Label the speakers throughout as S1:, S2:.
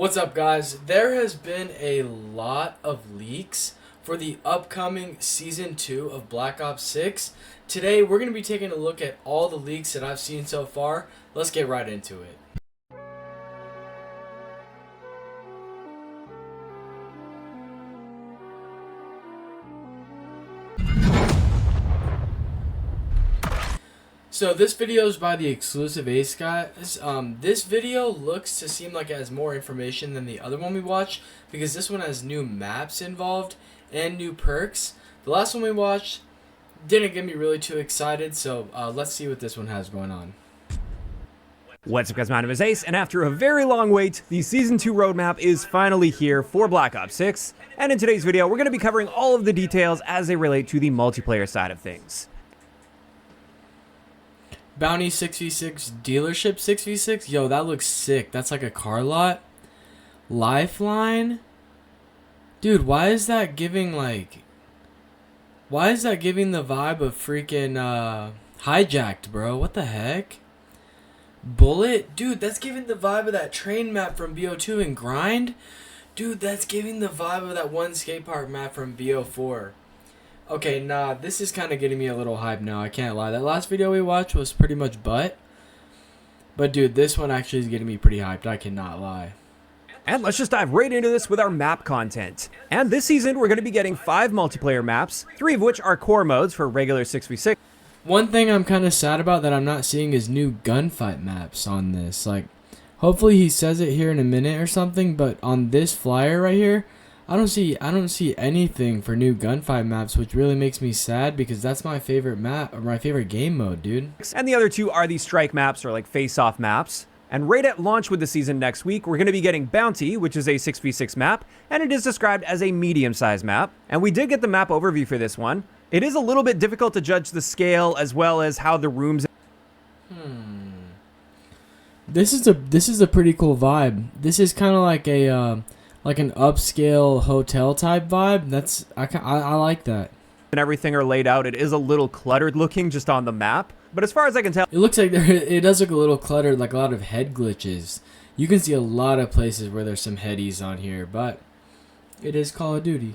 S1: What's up, guys? There has been a lot of leaks for the upcoming Season 2 of Black Ops 6. Today, we're going to be taking a look at all the leaks that I've seen so far. Let's get right into it. So this video is by the exclusive Ace guys. This video looks to seem like it has more information than the other one we watched because this one has new maps involved and new perks. The last one we watched didn't get me really too excited, so let's see what this one has going on.
S2: What's up, guys? My name is Ace, and after a very long wait, the Season 2 roadmap is finally here for Black Ops 6. And in today's video, we're going to be covering all of the details as they relate to the multiplayer side of things.
S1: Bounty 6v6, dealership 6v6. Yo, that looks sick. That's like a car lot. Lifeline. Dude, why is that giving the vibe of freaking hijacked, bro? What the heck? Bullet? Dude, that's giving the vibe of that train map from BO2 and Grind. Dude, that's giving the vibe of that one skate park map from BO4. Okay, nah, this is kind of getting me a little hyped now, I can't lie. That last video we watched was pretty much butt. But dude, this one actually is getting me pretty hyped, I cannot lie.
S2: And let's just dive right into this with our map content. And this season, we're going to be getting 5 multiplayer maps, 3 of which are core modes for regular 6v6.
S1: One thing I'm kind of sad about that I'm not seeing is new gunfight maps on this. Like, hopefully he says it here in a minute or something, but on this flyer right here, I don't see anything for new gunfight maps, which really makes me sad because that's my favorite map or my favorite game mode, dude.
S2: And the other 2 are the strike maps or like face-off maps. And right at launch with the season next week, we're going to be getting Bounty, which is a 6v6 map, and it is described as a medium-sized map. And we did get the map overview for this one. It is a little bit difficult to judge the scale as well as how the rooms.
S1: This is a pretty cool vibe. This is kind of like a like an upscale hotel type vibe. I like that.
S2: And everything are laid out. It is a little cluttered looking just on the map, but as far as I can tell,
S1: it looks like it does look a little cluttered, like a lot of head glitches. You can see a lot of places where there's some headies on here, but it is Call of Duty.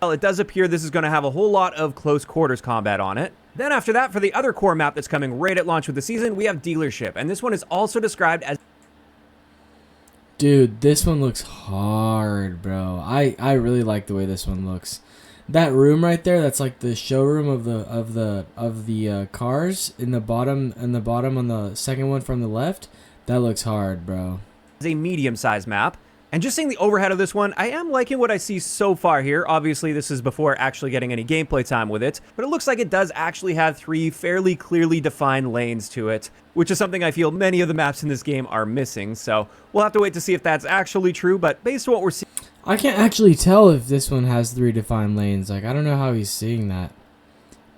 S2: Well, it does appear this is going to have a whole lot of close quarters combat on it. Then after that, for the other core map that's coming right at launch with the season, we have Dealership, and this one is also described as.
S1: Dude, this one looks hard, bro. I really like the way this one looks. That room right there, that's like the showroom of the cars in the bottom on the second one from the left. That looks hard, bro.
S2: It's a medium-sized map. And just seeing the overhead of this one, I am liking what I see so far here. Obviously, this is before actually getting any gameplay time with it, but it looks like it does actually have 3 fairly clearly defined lanes to it, which is something I feel many of the maps in this game are missing. So we'll have to wait to see if that's actually true, but based on what we're seeing,
S1: I can't actually tell if this one has 3 defined lanes. Like, I don't know how he's seeing that.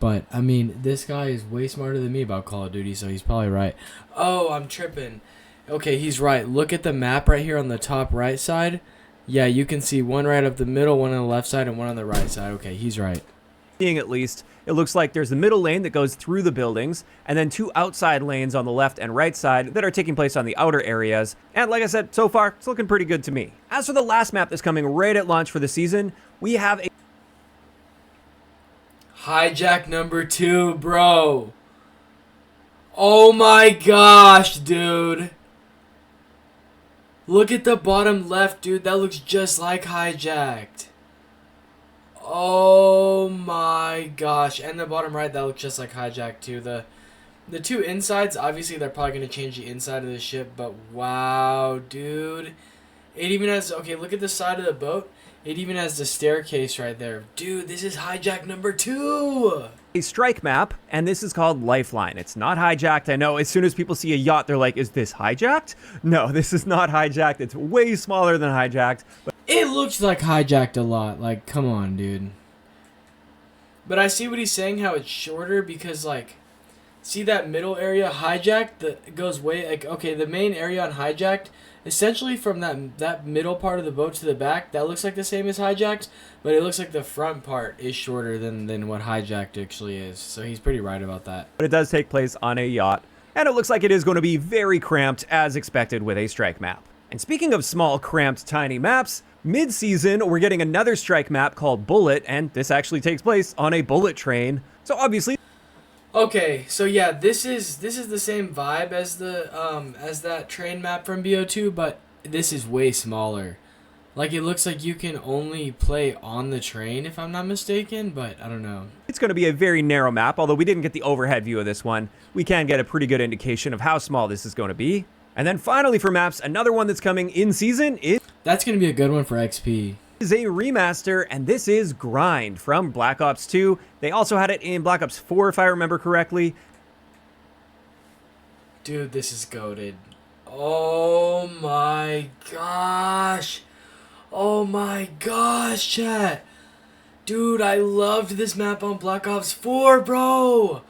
S1: But, I mean, this guy is way smarter than me about Call of Duty, so he's probably right. Oh, I'm tripping. Okay, he's right. Look at the map right here on the top right side. Yeah, you can see one right up the middle, one on the left side, and one on the right side. Okay, he's right.
S2: At least, it looks like there's the middle lane that goes through the buildings, and then 2 outside lanes on the left and right side that are taking place on the outer areas. And like I said, so far, it's looking pretty good to me. As for the last map that's coming right at launch for the season, we have a
S1: Hijack number 2, bro. Oh my gosh, dude. Look at the bottom left, dude. That looks just like Hijacked. Oh my gosh. And the bottom right, that looks just like Hijacked too. The 2 insides, obviously they're probably going to change the inside of the ship, but wow, dude. It even has, okay, look at the side of the boat. It even has the staircase right there. Dude, this is Hijack number 2.
S2: A strike map, and this is called Lifeline. It's not hijacked. I know as soon as people see a yacht, they're like, is this hijacked? No, this is not hijacked. It's way smaller than hijacked. But
S1: it looks like Hijacked a lot. Like, come on, dude. But I see what he's saying, how it's shorter because, like, see that middle area Hijacked? It goes way, like, okay, the main area on Hijacked, essentially from that middle part of the boat to the back, that looks like the same as Hijacked, but it looks like the front part is shorter than what Hijacked actually is. So he's pretty right about that.
S2: But it does take place on a yacht, and it looks like it is going to be very cramped as expected with a strike map. And speaking of small, cramped, tiny maps, mid-season, we're getting another strike map called Bullet, and this actually takes place on a bullet train. So obviously...
S1: Okay, so yeah, this is the same vibe as that train map from BO2, but this is way smaller. Like, it looks like you can only play on the train, if I'm not mistaken, but I don't know.
S2: It's going to be a very narrow map, although we didn't get the overhead view of this one. We can get a pretty good indication of how small this is going to be. And then finally for maps, another one that's coming in season is...
S1: That's going to be a good one for XP.
S2: ...is a remaster, and this is Grind from Black Ops 2. They also had it in Black Ops 4, if I remember correctly.
S1: Dude, this is goated. Oh my gosh. Oh my gosh, chat. Dude, I loved this map on Black Ops 4, bro.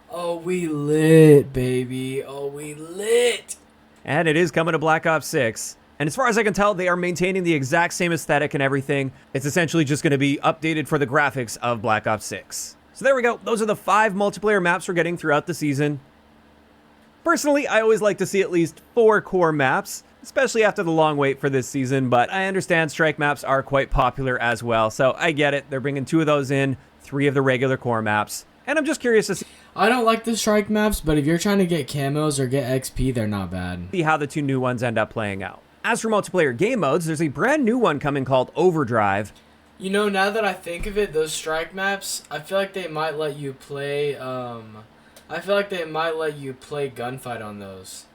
S1: Oh, we lit, baby. Oh, we lit.
S2: And it is coming to Black Ops 6. And as far as I can tell, they are maintaining the exact same aesthetic and everything. It's essentially just going to be updated for the graphics of Black Ops 6. So there we go. Those are the 5 multiplayer maps we're getting throughout the season. Personally, I always like to see at least 4 core maps, especially after the long wait for this season, but I understand strike maps are quite popular as well, so I get it. They're bringing 2 of those in, 3 of the regular core maps, and I'm just curious to see...
S1: I don't like the strike maps, but if you're trying to get camos or get XP, they're not bad.
S2: ...see how the 2 new ones end up playing out. As for multiplayer game modes, there's a brand new one coming called Overdrive.
S1: You know, now that I think of it, those strike maps, I feel like they might let you play, gunfight on those.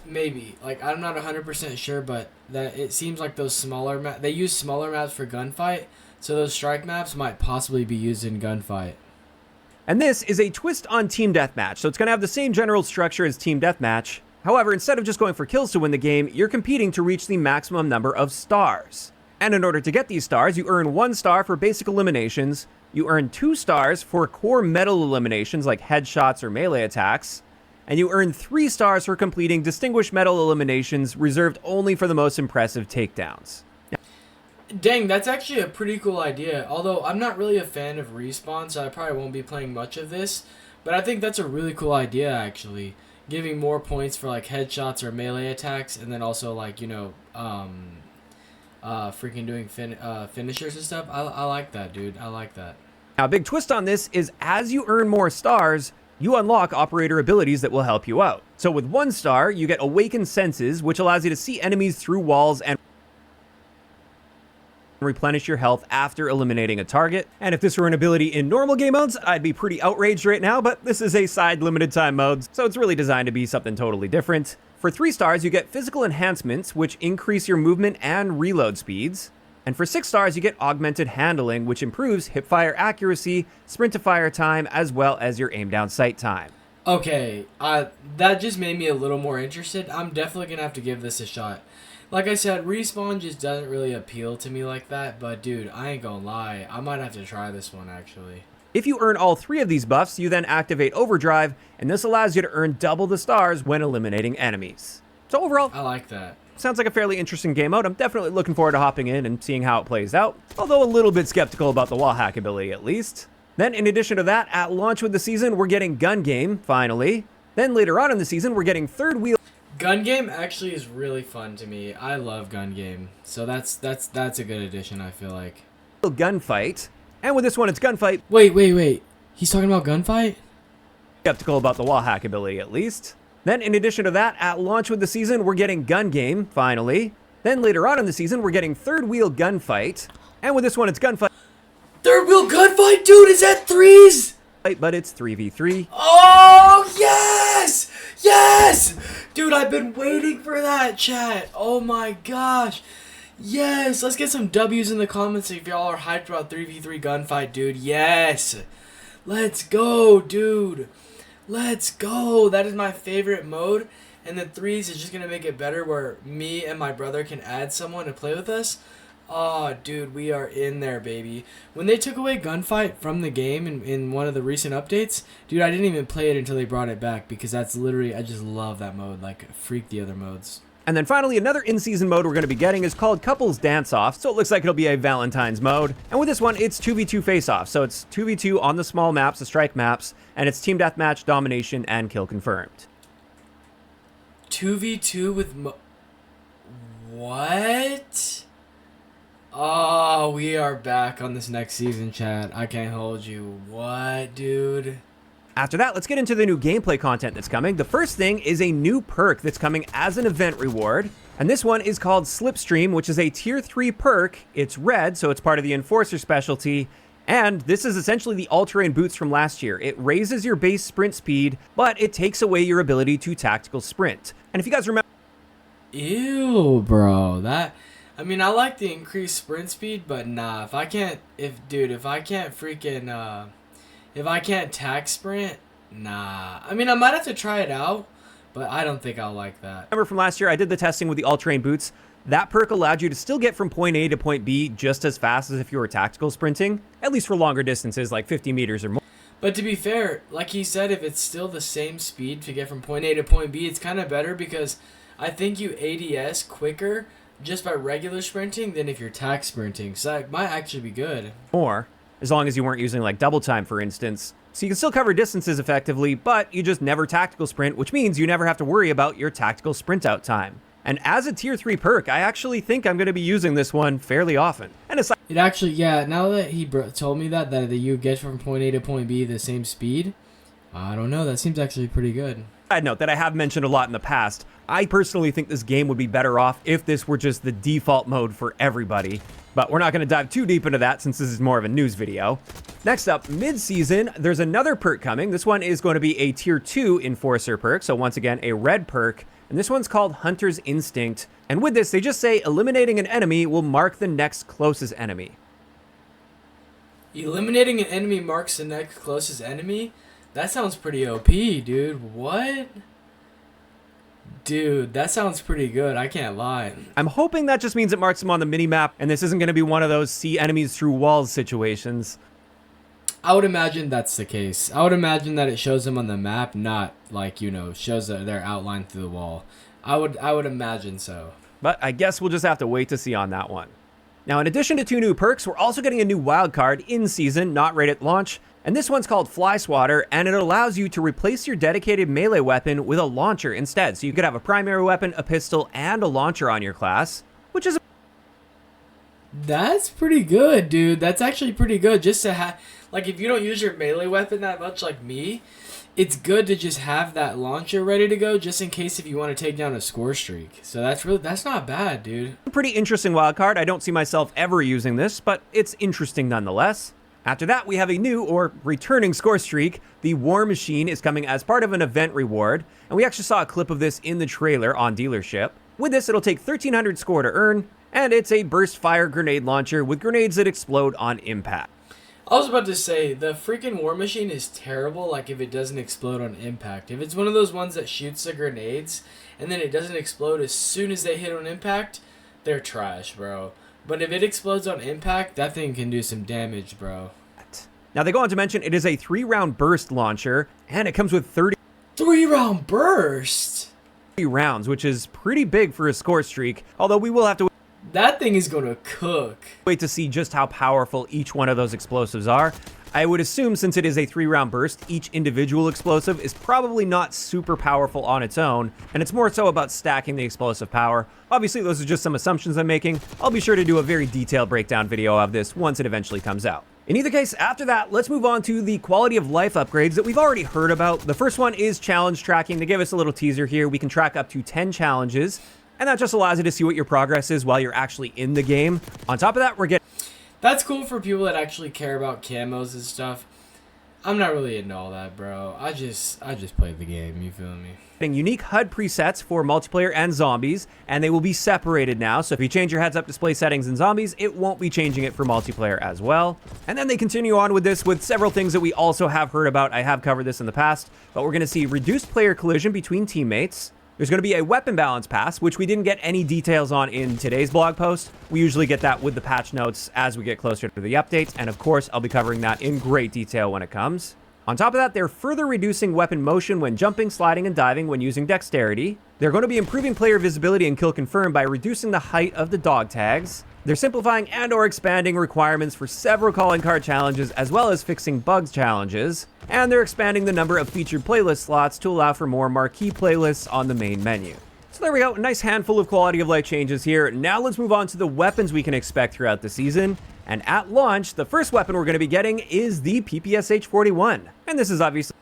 S1: Maybe. Like, I'm not 100% sure, but that it seems like those smaller maps, they use smaller maps for gunfight, so those strike maps might possibly be used in gunfight.
S2: And this is a twist on Team Deathmatch, so it's going to have the same general structure as Team Deathmatch. However, instead of just going for kills to win the game, you're competing to reach the maximum number of stars. And in order to get these stars, you earn 1 star for basic eliminations, you earn 2 stars for core metal eliminations like headshots or melee attacks, and you earn 3 stars for completing distinguished metal eliminations reserved only for the most impressive takedowns.
S1: Dang, that's actually a pretty cool idea. Although, I'm not really a fan of Respawn, so I probably won't be playing much of this. But I think that's a really cool idea, actually. Giving more points for, like, headshots or melee attacks, and then also, like, you know, freaking doing finishers and stuff. I like that, dude. I like that.
S2: Now, a big twist on this is as you earn more stars, you unlock operator abilities that will help you out. So with 1 star, you get Awakened Senses, which allows you to see enemies through walls and replenish your health after eliminating a target. And if this were an ability in normal game modes, I'd be pretty outraged right now, but this is a side limited time mode, so it's really designed to be something totally different. For 3 stars, you get physical enhancements, which increase your movement and reload speeds. And for 6 stars, you get augmented handling, which improves hipfire accuracy, sprint to fire time, as well as your aim down sight time.
S1: Okay, that just made me a little more interested. I'm definitely going to have to give this a shot. Like I said, Respawn just doesn't really appeal to me like that, but dude, I ain't gonna lie. I might have to try this one, actually.
S2: If you earn all 3 of these buffs, you then activate Overdrive, and this allows you to earn double the stars when eliminating enemies. So overall,
S1: I like that.
S2: Sounds like a fairly interesting game mode. I'm definitely looking forward to hopping in and seeing how it plays out, although a little bit skeptical about the wall hack ability at least. Then in addition to that, at launch with the season, we're getting Gun Game, finally. Then later on in the season, we're getting Third Wheel.
S1: Gun Game actually is really fun to me. I love Gun Game. So that's a good addition, I feel like.
S2: Gunfight. And with this one, it's Gunfight.
S1: Wait. He's talking about Gunfight?
S2: Skeptical about the wall hack ability at least. Then in addition to that, at launch with the season, we're getting Gun Game, finally. Then later on in the season, we're getting Third Wheel Gunfight. And with this one, it's Gunfight.
S1: Third Wheel Gunfight, dude, is that 3s?
S2: But it's 3v3.
S1: Oh, yes! Yes! Dude, I've been waiting for that, chat. Oh my gosh. Yes, let's get some W's in the comments if y'all are hyped about 3v3 gunfight, dude. Yes. Let's go, dude. Let's go. That is my favorite mode. And the 3s is just going to make it better where me and my brother can add someone to play with us. Oh, dude, we are in there, baby. When they took away Gunfight from the game in one of the recent updates, dude, I didn't even play it until they brought it back because that's literally, I just love that mode, like, freak the other modes.
S2: And then finally, another in-season mode we're going to be getting is called Couples Dance-Off, so it looks like it'll be a Valentine's mode. And with this one, it's 2v2 face-off, so it's 2v2 on the small maps, the strike maps, and it's Team Deathmatch, Domination, and Kill Confirmed.
S1: 2v2 with what? Oh, we are back on this next season, chat. I can't hold you. What, dude?
S2: After that, let's get into the new gameplay content that's coming. The first thing is a new perk that's coming as an event reward. And this one is called Slipstream, which is a tier 3 perk. It's red, so it's part of the Enforcer specialty. And this is essentially the all-terrain boots from last year. It raises your base sprint speed, but it takes away your ability to tactical sprint. And if you guys remember...
S1: Ew, bro. I mean, I like the increased sprint speed, but nah. If I can't tack sprint, nah. I mean, I might have to try it out, but I don't think I'll like that.
S2: Remember from last year, I did the testing with the all-terrain boots. That perk allowed you to still get from point A to point B just as fast as if you were tactical sprinting, at least for longer distances, like 50 meters or more.
S1: But to be fair, like he said, if it's still the same speed to get from point A to point B, it's kind of better because I think you ADS quicker just by regular sprinting than if you're tack sprinting. So that might actually be good.
S2: More, as long as you weren't using like double time, for instance. So you can still cover distances effectively, but you just never tactical sprint, which means you never have to worry about your tactical sprint out time. And as a tier 3 perk, I actually think I'm going to be using this one fairly often. And aside,
S1: it actually, yeah, now that he told me that you get from point A to point B the same speed, I don't know, that seems actually pretty good.
S2: Side note that I have mentioned a lot in the past, I personally think this game would be better off if this were just the default mode for everybody. But we're not going to dive too deep into that since this is more of a news video. Next up, mid-season, there's another perk coming. This one is going to be a tier 2 Enforcer perk, so once again, a red perk. And this one's called Hunter's Instinct. And with this, they just say eliminating an enemy will mark the next closest enemy.
S1: Eliminating an enemy marks the next closest enemy? That sounds pretty OP, dude. What? Dude, that sounds pretty good. I can't lie.
S2: I'm hoping that just means it marks them on the minimap, and this isn't going to be one of those see enemies through walls situations.
S1: I would imagine that's the case. I would imagine that it shows them on the map, not like, you know, shows their outline through the wall. I would imagine so.
S2: But I guess we'll just have to wait to see on that one. Now, in addition to 2 new perks, we're also getting a new wild card in season, not right at launch. And this one's called Fly Swatter, and it allows you to replace your dedicated melee weapon with a launcher instead. So you could have a primary weapon, a pistol, and a launcher on your class, which is...
S1: That's pretty good, dude. That's actually pretty good. Just to have, like, if you don't use your melee weapon that much like me, it's good to just have that launcher ready to go just in case if you want to take down a score streak. So that's not bad, dude.
S2: A pretty interesting wild card. I don't see myself ever using this, but it's interesting nonetheless. After that, we have a new or returning score streak. The War Machine is coming as part of an event reward, and we actually saw a clip of this in the trailer on dealership. With this, it'll take 1,300 score to earn, and it's a burst fire grenade launcher with grenades that explode on impact.
S1: I was about to say, the freaking War Machine is terrible, like, if it doesn't explode on impact. If it's one of those ones that shoots the grenades, and then it doesn't explode as soon as they hit on impact, they're trash, bro. But if it explodes on impact, that thing can do some damage, bro.
S2: Now, they go on to mention it is a 3-round burst launcher, and it comes with 30...
S1: 3-round burst?
S2: rounds, which is pretty big for a score streak, although we will have to...
S1: That thing is gonna cook.
S2: Wait to see just how powerful each one of those explosives are. I would assume since it is a 3-round burst, each individual explosive is probably not super powerful on its own, and it's more so about stacking the explosive power. Obviously, those are just some assumptions I'm making. I'll be sure to do a very detailed breakdown video of this once it eventually comes out. In either case, after that, let's move on to the quality of life upgrades that we've already heard about. The first one is challenge tracking. They give us a little teaser here. We can track up to 10 challenges, and that just allows you to see what your progress is while you're actually in the game. On top of that, we're getting...
S1: That's cool for people that actually care about camos and stuff. I'm not really into all that, bro. I just played the game, you feel me?
S2: Unique HUD presets for multiplayer and zombies, and they will be separated now. So if you change your heads-up display settings in zombies, it won't be changing it for multiplayer as well. And then they continue on with this with several things that we also have heard about. I have covered this in the past, but we're going to see reduced player collision between teammates. There's going to be a weapon balance pass, which we didn't get any details on in today's blog post. We usually get that with the patch notes as we get closer to the updates, and of course, I'll be covering that in great detail when it comes. On top of that, they're further reducing weapon motion when jumping, sliding, and diving when using dexterity. They're going to be improving player visibility in Kill Confirm by reducing the height of the dog tags. They're simplifying and or expanding requirements for several calling card challenges, as well as fixing bugs challenges. And they're expanding the number of featured playlist slots to allow for more marquee playlists on the main menu. So there we go, a nice handful of quality of life changes here. Now let's move on to the weapons we can expect throughout the season. And at launch, the first weapon we're going to be getting is the PPSH-41. And this is obviously...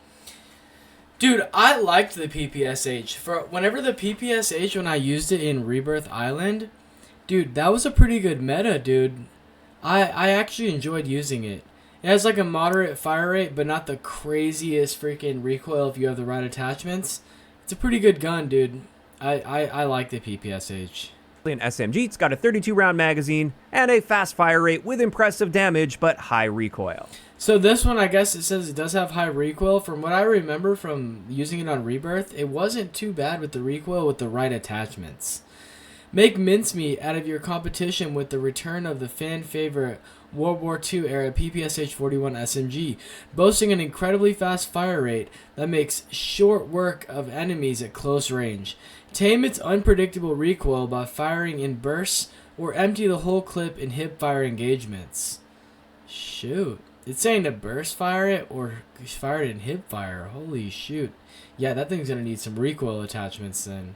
S1: Dude, I liked the PPSH. Whenever the PPSH, when I used it in Rebirth Island, dude, that was a pretty good meta, dude. I actually enjoyed using it. It has like a moderate fire rate, but not the craziest freaking recoil if you have the right attachments. It's a pretty good gun, dude. I like the PPSH.
S2: An SMG, it's got a 32-round magazine and a fast fire rate with impressive damage but high recoil.
S1: So this one, I guess it says it does have high recoil. From what I remember from using it on Rebirth, it wasn't too bad with the recoil with the right attachments. Make mincemeat out of your competition with the return of the fan favorite World War II era PPSH-41 SMG, boasting an incredibly fast fire rate that makes short work of enemies at close range. Tame its unpredictable recoil by firing in bursts or empty the whole clip in hip-fire engagements. Shoot. It's saying to burst fire it or fire it in hip-fire. Holy shoot. Yeah, that thing's going to need some recoil attachments then.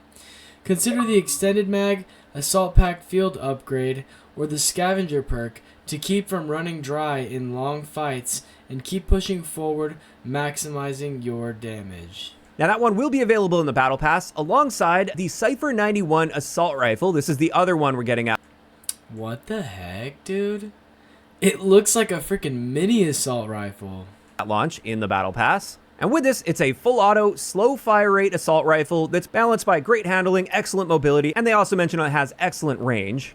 S1: Consider the extended mag, assault pack field upgrade, or the scavenger perk to keep from running dry in long fights and keep pushing forward, maximizing your damage.
S2: Now that one will be available in the Battle Pass alongside the Cypher 91 assault rifle. This is the other one we're getting out.
S1: What the heck, dude? It looks like a freaking mini assault rifle.
S2: At launch in the Battle Pass. And with this, it's a full auto, slow fire rate assault rifle that's balanced by great handling, excellent mobility, and they also mention it has excellent range.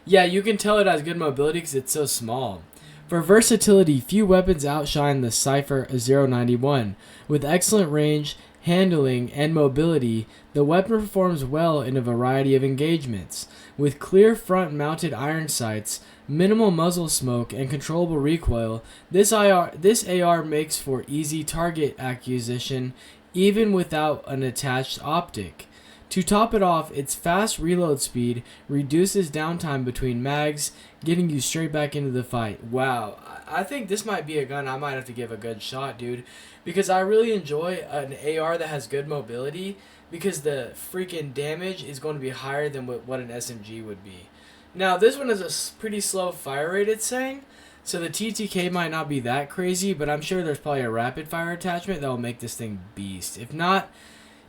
S1: Yeah, you can tell it has good mobility because it's so small. For versatility, few weapons outshine the Cypher 091. With excellent range, handling, and mobility, the weapon performs well in a variety of engagements. With clear front-mounted iron sights, minimal muzzle smoke, and controllable recoil, this AR makes for easy target acquisition even without an attached optic. To top it off, its fast reload speed reduces downtime between mags, getting you straight back into the fight. Wow, I think this might be a gun I might have to give a good shot, dude, because I really enjoy an AR that has good mobility, because the freaking damage is going to be higher than what an SMG would be. Now, this one has a pretty slow fire rate, it's saying, so the TTK might not be that crazy, but I'm sure there's probably a rapid fire attachment that will make this thing beast. If not,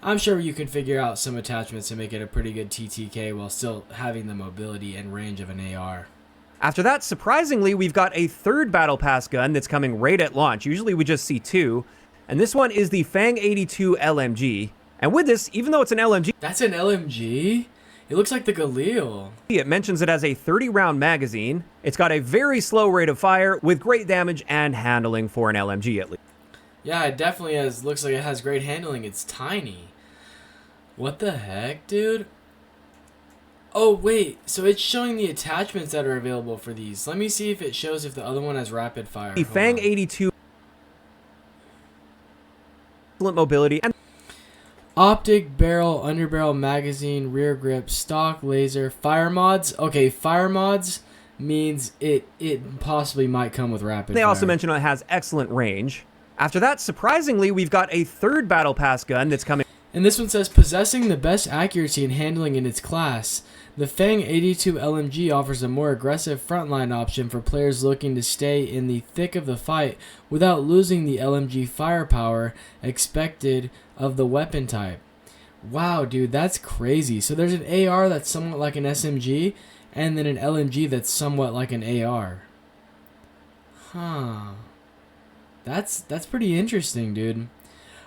S1: I'm sure you can figure out some attachments to make it a pretty good TTK while still having the mobility and range of an AR.
S2: After that, surprisingly, we've got a third Battle Pass gun that's coming right at launch. Usually we just see two, and this one is the Fang 82 LMG. And with this, even though it's an LMG...
S1: That's an LMG? It looks like the Galil.
S2: It mentions it has a 30-round magazine. It's got a very slow rate of fire with great damage and handling for an LMG at least.
S1: Yeah, it definitely has. Looks like it has great handling. It's tiny. What the heck, dude? Oh, wait. So it's showing the attachments that are available for these. Let me see if it shows if the other one has rapid fire.
S2: The Fang 82 excellent mobility and
S1: optic, barrel, underbarrel, magazine, rear grip, stock, laser, fire mods. Okay, fire mods means it possibly might come with rapid
S2: they
S1: fire.
S2: also mention it has excellent range. After that, surprisingly, we've got a third Battle Pass gun that's coming.
S1: And this one says, possessing the best accuracy and handling in its class, the Fang 82 LMG offers a more aggressive frontline option for players looking to stay in the thick of the fight without losing the LMG firepower expected of the weapon type. Wow, dude, that's crazy. So there's an AR that's somewhat like an SMG, and then an LMG that's somewhat like an AR. Huh. That's pretty interesting, dude.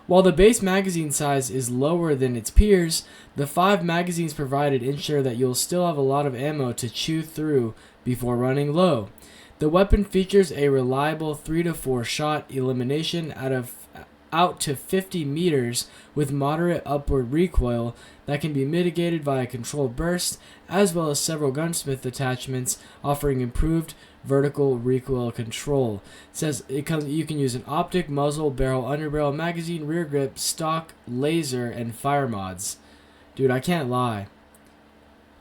S1: While the base magazine size is lower than its peers, the 5 magazines provided ensure that you'll still have a lot of ammo to chew through before running low. The weapon features a reliable 3 to 4 shot elimination out to 50 meters with moderate upward recoil that can be mitigated via controlled burst, as well as several gunsmith attachments offering improved vertical recoil control. It says you can use an optic, muzzle, barrel, underbarrel, magazine, rear grip, stock, laser, and fire mods. Dude, I can't lie.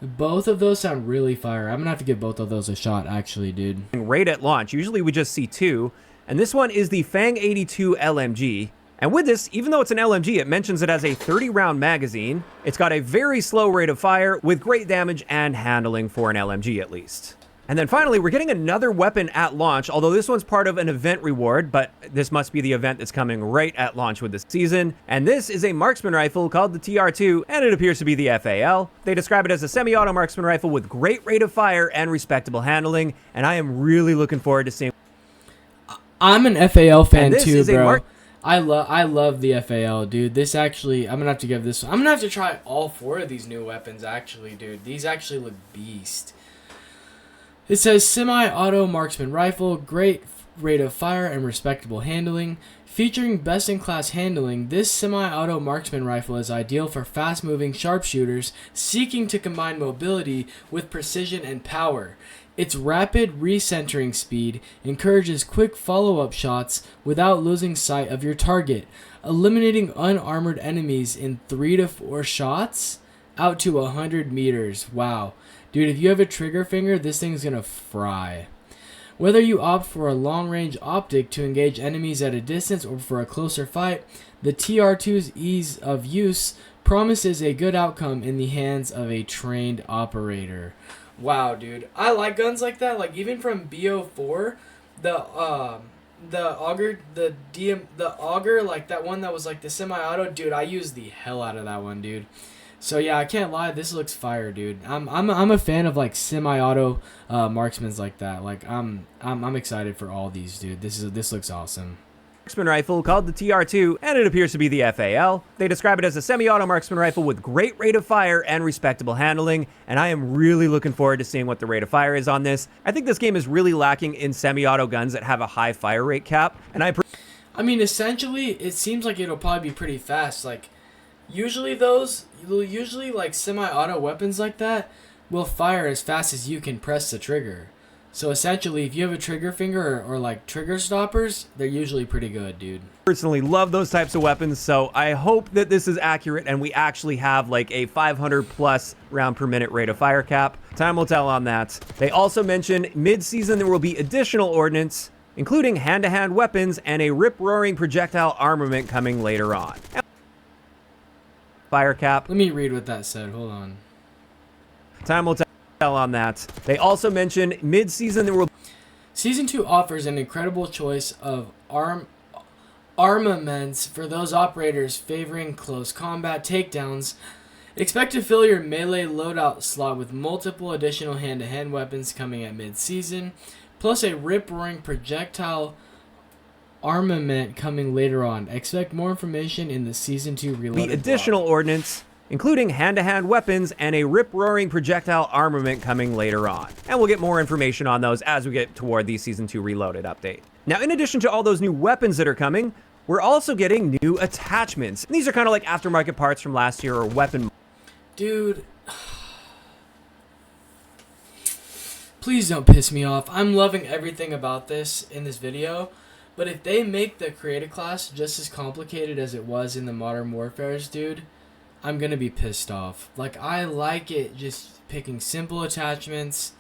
S1: Both of those sound really fire. I'm gonna have to give both of those a shot, actually, dude.
S2: Right at launch. Usually we just see two, and this one is the Fang 82 LMG. And with this, even though it's an LMG, it mentions it has a 30-round magazine. It's got a very slow rate of fire with great damage and handling for an LMG at least. And then finally, we're getting another weapon at launch, although this one's part of an event reward, but this must be the event that's coming right at launch with this season. And this is a marksman rifle called the TR2, and it appears to be the FAL. They describe it as a semi-auto marksman rifle with great rate of fire and respectable handling, and I am really looking forward to seeing.
S1: I'm an FAL fan too, bro.
S2: I
S1: love the FAL, dude. This actually, I'm gonna have to give this. I'm gonna have to try all 4 of these new weapons, actually, dude. These actually look beast. It says semi-auto marksman rifle, great rate of fire and respectable handling. Featuring best-in-class handling, this semi-auto marksman rifle is ideal for fast-moving sharpshooters seeking to combine mobility with precision and power. Its rapid recentering speed encourages quick follow-up shots without losing sight of your target, eliminating unarmored enemies in 3 to 4 shots out to 100 meters. Wow. Dude, if you have a trigger finger, this thing's gonna fry. Whether you opt for a long-range optic to engage enemies at a distance or for a closer fight, the TR2's ease of use promises a good outcome in the hands of a trained operator. Wow, dude. I like guns like that. Like, even from BO4, the auger, the auger, like that one that was like the semi-auto, dude, I used the hell out of that one, dude. So yeah, I can't lie, this looks fire, dude. I'm a fan of like semi-auto marksmans like that. Like I'm excited for all these, dude. This looks awesome.
S2: Marksman rifle called the TR2, and it appears to be the FAL. They describe it as a semi-auto marksman rifle with great rate of fire and respectable handling, and I am really looking forward to seeing what the rate of fire is on this. I think this game is really lacking in semi-auto guns that have a high fire rate cap, and I
S1: mean, essentially, it seems like it'll probably be pretty fast. Like, usually like semi-auto weapons like that will fire as fast as you can press the trigger. So essentially, if you have a trigger finger or like trigger stoppers, they're usually pretty good, dude.
S2: Personally love those types of weapons, so I hope that this is accurate and we actually have like a 500 plus round per minute rate of fire cap. Time will tell on that. They also mention mid-season there will be additional ordnance, including hand-to-hand weapons and a rip-roaring projectile armament coming later on. Fire cap.
S1: Let me read what that said. Hold on.
S2: Time will tell on that. They also mention mid-season there will.
S1: Season 2 offers an incredible choice of armaments for those operators favoring close combat takedowns. Expect to fill your melee loadout slot with multiple additional hand-to-hand weapons coming at mid-season, plus a rip-roaring projectile armament coming later on. Expect more information in the Season 2 Reloaded
S2: The additional
S1: blog.
S2: ordnance, including hand-to-hand weapons and a rip-roaring projectile armament coming later on. And we'll get more information on those as we get toward the Season 2 Reloaded update. Now, in addition to all those new weapons that are coming, we're also getting new attachments. And these are kind of like aftermarket parts from last year or weapon.
S1: Dude, please don't piss me off. I'm loving everything about this in this video, but if they make the creative class just as complicated as it was in the Modern Warfare's, dude, I'm gonna be pissed off. Like, I like it just picking simple attachments.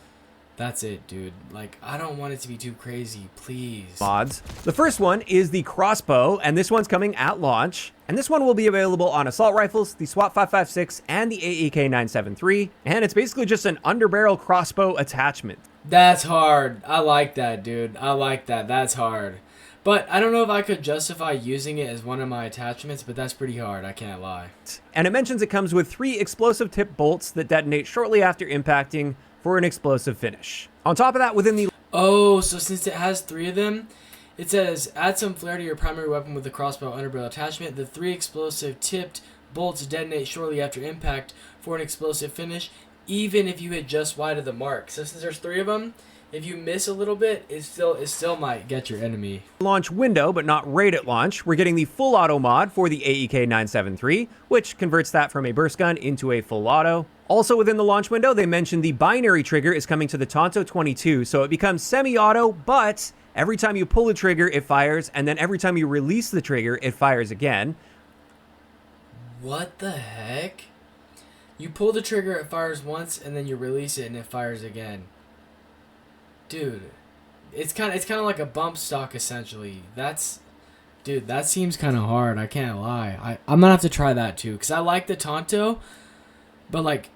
S1: That's it, dude. Like, I don't want it to be too crazy, please.
S2: Mods. The first one is the crossbow, and this one's coming at launch. And this one will be available on assault rifles, the SWAT 5.56, and the AEK-973. And it's basically just an underbarrel crossbow attachment.
S1: That's hard. I like that, dude. I like that. That's hard. But I don't know if I could justify using it as one of my attachments, but that's pretty hard, I can't lie.
S2: And it mentions it comes with 3 explosive tip bolts that detonate shortly after impacting for an explosive finish. On top of that, within the...
S1: Oh, so since it has 3 of them, it says, add some flair to your primary weapon with the crossbow underbarrel attachment. The 3 explosive tipped bolts detonate shortly after impact for an explosive finish, even if you hit just wide of the mark. So since there's 3 of them, if you miss a little bit, it still might get your enemy.
S2: Launch window, but not right at launch, we're getting the full auto mod for the 𝐂𝐃-973, which converts that from a burst gun into a full auto. Also within the launch window, they mentioned the binary trigger is coming to the 𝐂𝐑𝐄 22, so it becomes semi-auto, but every time you pull the trigger, it fires, and then every time you release the trigger, it fires again.
S1: What the heck? You pull the trigger, it fires once, and then you release it, and it fires again. Dude, it's kind of like a bump stock essentially. Dude, that seems kind of hard. I can't lie. I'm gonna have to try that too, cause I like the 𝐂𝐑𝐄, but like,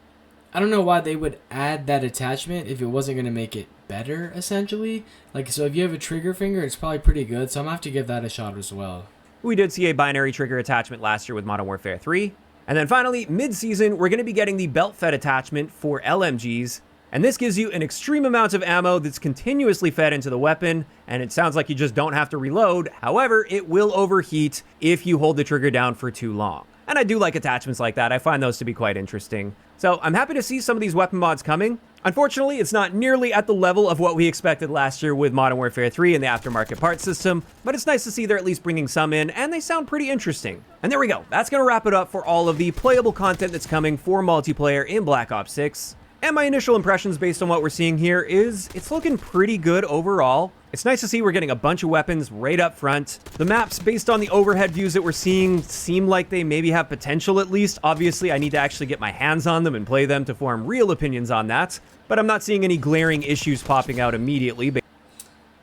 S1: I don't know why they would add that attachment if it wasn't gonna make it better essentially. Like, so if you have a trigger finger, it's probably pretty good. So I'm gonna have to give that a shot as well.
S2: We did see a binary trigger attachment last year with Modern Warfare 3. And then finally, mid-season, we're going to be getting the belt-fed attachment for LMGs. And this gives you an extreme amount of ammo that's continuously fed into the weapon, and it sounds like you just don't have to reload. However, it will overheat if you hold the trigger down for too long. And I do like attachments like that. I find those to be quite interesting. So I'm happy to see some of these weapon mods coming. Unfortunately, it's not nearly at the level of what we expected last year with Modern Warfare 3 and the aftermarket parts system, but it's nice to see they're at least bringing some in, and they sound pretty interesting. And there we go. That's going to wrap it up for all of the playable content that's coming for multiplayer in Black Ops 6. And my initial impressions based on what we're seeing here is it's looking pretty good overall. It's nice to see we're getting a bunch of weapons right up front. The maps, based on the overhead views that we're seeing, seem like they maybe have potential at least. Obviously, I need to actually get my hands on them and play them to form real opinions on that. But I'm not seeing any glaring issues popping out immediately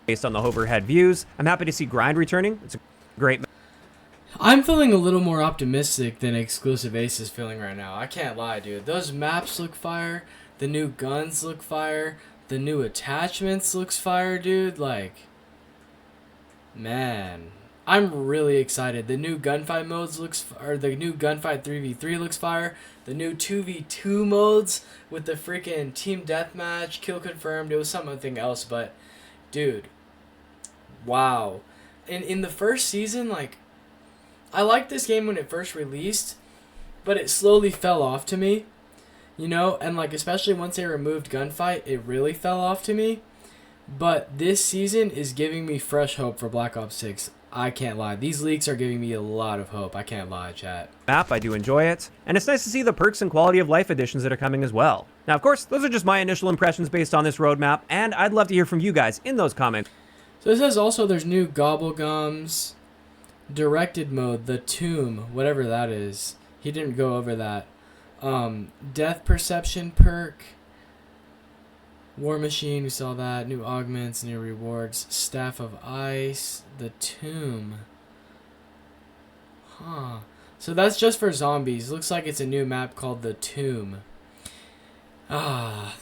S2: based on the overhead views. I'm happy to see Grind returning. It's a great map.
S1: I'm feeling a little more optimistic than Exclusive Ace is feeling right now. I can't lie, dude. Those maps look fire. The new guns look fire. The new attachments looks fire, dude. Like, man, I'm really excited. The new gunfight modes the new gunfight 3v3 looks fire. The new 2v2 modes with the freaking team deathmatch, kill confirmed. It was something else, but dude, wow. In the first season, like, I liked this game when it first released, but it slowly fell off to me. You know, and like, especially once they removed gunfight, it really fell off to me. But this season is giving me fresh hope for Black Ops 6. I can't lie. These leaks are giving me a lot of hope. I can't lie, chat.
S2: Map, I do enjoy it. And it's nice to see the perks and quality of life additions that are coming as well. Now, of course, those are just my initial impressions based on this roadmap, and I'd love to hear from you guys in those comments.
S1: So it says also there's new Gobblegums directed mode, the Tomb, whatever that is. He didn't go over that. Death perception perk, War Machine, we saw that, new augments, new rewards, Staff of Ice, the Tomb. Huh. So that's just for zombies. Looks like it's a new map called the Tomb. I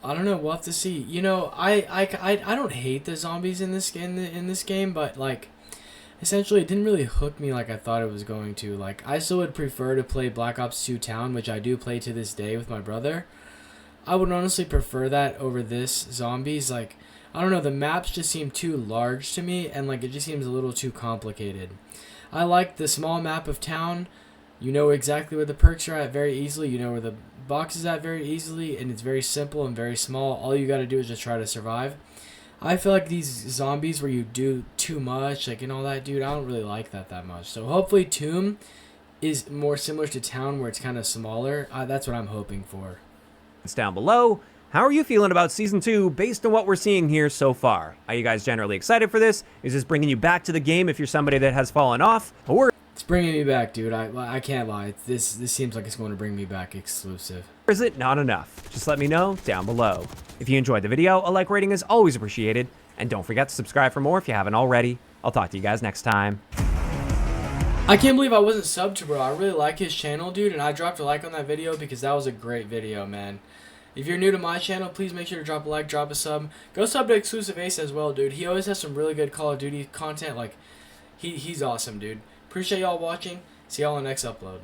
S1: don't know, we'll have to see. You know, I don't hate the zombies in this game, but like, essentially, it didn't really hook me like I thought it was going to. Like, I still would prefer to play Black Ops 2 Town, which I do play to this day with my brother. I would honestly prefer that over this Zombies. Like, I don't know, the maps just seem too large to me, and like, it just seems a little too complicated. I like the small map of Town. You know exactly where the perks are at very easily. You know where the box is at very easily, and it's very simple and very small. All you gotta do is just try to survive. I feel like these zombies where you do too much, like, and all that, dude, I don't really like that much. So hopefully Tomb is more similar to Town, where it's kind of smaller. That's what I'm hoping for.
S2: It's down below. How are you feeling about Season 2 based on what we're seeing here so far? Are you guys generally excited for this? Is this bringing you back to the game if you're somebody that has fallen off? Or
S1: it's bringing me back, dude. I can't lie. This seems like it's going to bring me back exclusive.
S2: Or is it not enough? Just let me know down below. If you enjoyed the video, a like rating is always appreciated. And don't forget to subscribe for more if you haven't already. I'll talk to you guys next time.
S1: I can't believe I wasn't subbed to bro. I really like his channel, dude, and I dropped a like on that video because that was a great video, man. If you're new to my channel, please make sure to drop a like, drop a sub. Go sub to Exclusive Ace as well, dude. He always has some really good Call of Duty content. Like, he's awesome, dude. Appreciate y'all watching. See y'all on the next upload.